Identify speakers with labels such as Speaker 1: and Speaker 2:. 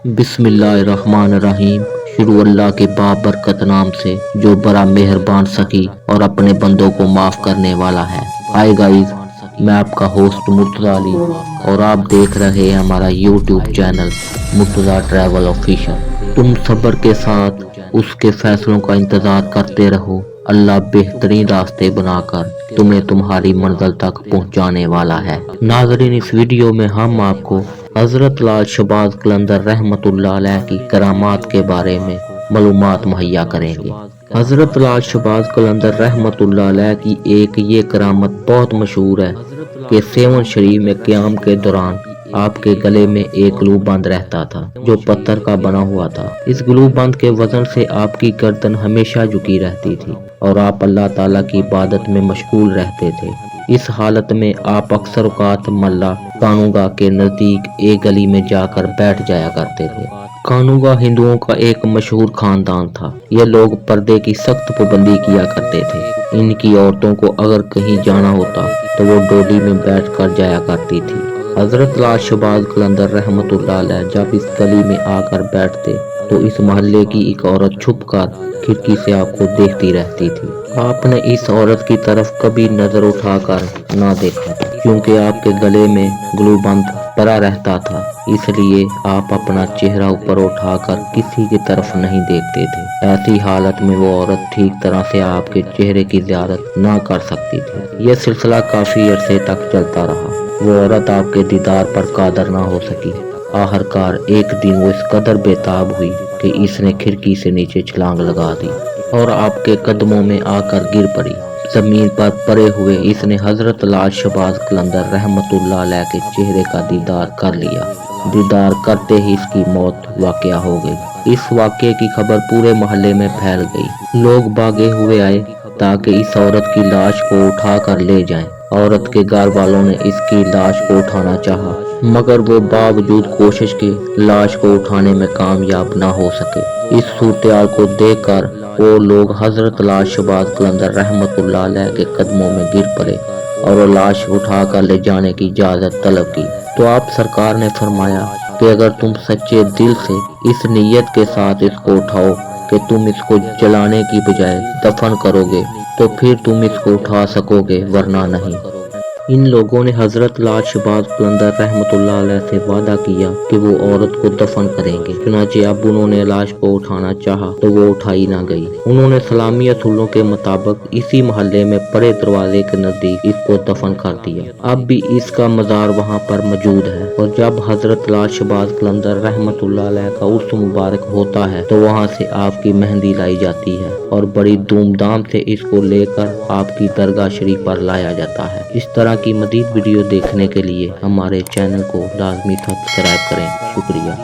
Speaker 1: बिस्मिल्लाहिर्रहमानिर्रहीम। शुरू अल्लाह के बाबरकत नाम से जो बड़ा मेहरबान सखी और अपने बंदों को माफ करने वाला है। हाय गाइस, मैं आपका होस्ट मुर्तज़ा अली और आप देख रहे हैं हमारा YouTube channel Murtaza travel official. तुम सब्र के साथ उसके फैसलों का इंतजार करते रहो। अल्लाह बेहतरीन रास्ते बनाकर तुम्हें तुम्हारी मंजिल तक पहुंचाने वाला है। नाज़रीन, इस वीडियो में हम आपको हजरत लाल शहबाज कलंदर रहमतुल्लाह अलैह की करामात के बारे में मालूमात मुहैया करेंगे। हजरत लाल शहबाज कलंदर रहमतुल्लाह अलैह की एक ये करामत बहुत मशहूर है कि सेवन शरीफ में क़याम के दौरान आपके गले में एक ग्लू बंद रहता था जो पत्थर का बना हुआ था। इस ग्लू बंद के वजन से आपकी गर्दन हमेशा झुकी रहती थी और आप अल्लाह ताला की इबादत में मशगूल रहते थे। इस हालत में आप अक्सर औकात मल्ला कानूगा के नजदीक एक गली में जाकर बैठ जाया करते थे। कानूगा हिंदुओं का एक मशहूर खानदान था। ये लोग पर्दे की सख्त पाबंदी किया करते थे। इनकी औरतों को अगर कहीं जाना होता तो वो डोली में बैठ कर जाया करती थी। हजरत लाल शहबाज कलंदर रहमतुल्लाह अलैह जब इस गली में आकर बैठते तो इस मोहल्ले की एक औरत छुपकर खिड़की से आपको देखती रहती थी। आपने इस औरत की तरफ कभी नजर उठाकर ना देखा क्योंकि आपके गले में ग्लू बंद पड़ा रहता था, इसलिए आप अपना चेहरा ऊपर उठाकर किसी की तरफ नहीं देखते थे। ऐसी हालत में वो औरत ठीक तरह से आपके चेहरे की ज़ियारत ना कर सकती थी। यह सिलसिला काफी अरसे तक चलता रहा। वो औरत आपके दीदार पर कादर ना हो सकी। आखिरकार एक दिन वो इस कदर बेताब हुई कि इसने खिड़की से नीचे छलांग लगा दी और आपके कदमों में आकर गिर पड़ी। जमीन पर पड़े हुए इसने हजरत लाल शहबाज कलंदर रहमतुल्लाह अलैह के चेहरे का दीदार कर लिया। दीदार करते ही इसकी मौत वाक़या हो गई। इस वाक़े की खबर पूरे मोहल्ले में फैल गई। लोग भागे हुए आए ताकि इस औरत की लाश को उठा कर ले जाएं। औरत के घर वालों ने इसकी लाश को उठाना चाहा, मगर वो बावजूद कोशिश के लाश को उठाने में कामयाब ना हो सके। इस सूरत को देखकर वो लोग हजरत लाल शहबाज कलंदर रहमतुल्लाह अलैह के कदमों में गिर पड़े और वो लाश उठा कर ले जाने की इजाज़त तलब की। तो आप सरकार ने फरमाया कि अगर तुम सच्चे दिल से इस नीयत के साथ इसको उठाओ कि तुम इसको जलाने की बजाय दफन करोगे तो फिर तुम इसको उठा सकोगे, वरना नहीं। इन लोगों ने हजरत लाल शहबाज कलंदर रहमतुल्लाह अलैह से वादा किया कि वो औरत को दफन करेंगे। चुनांचे अब उन्होंने लाश को उठाना चाहा तो वो उठाई ना गई। उन्होंने सलामी असूलों के मुताबिक इसी मोहल्ले में बड़े दरवाजे के नजदीक इसको दफन कर दिया। अब भी इसका मजार वहाँ पर मौजूद है और जब हजरत लाल शहबाज कलंदर रहमतुल्लाह अलैह का उर्स मुबारक होता है तो वहाँ से आपकी मेहंदी लाई जाती है और बड़ी धूमधाम से इसको लेकर आपकी दरगाह शरीफ पर लाया जाता है। इस तरह की मज़ीद वीडियो देखने के लिए हमारे चैनल को लाजमी सब्सक्राइब करें। शुक्रिया।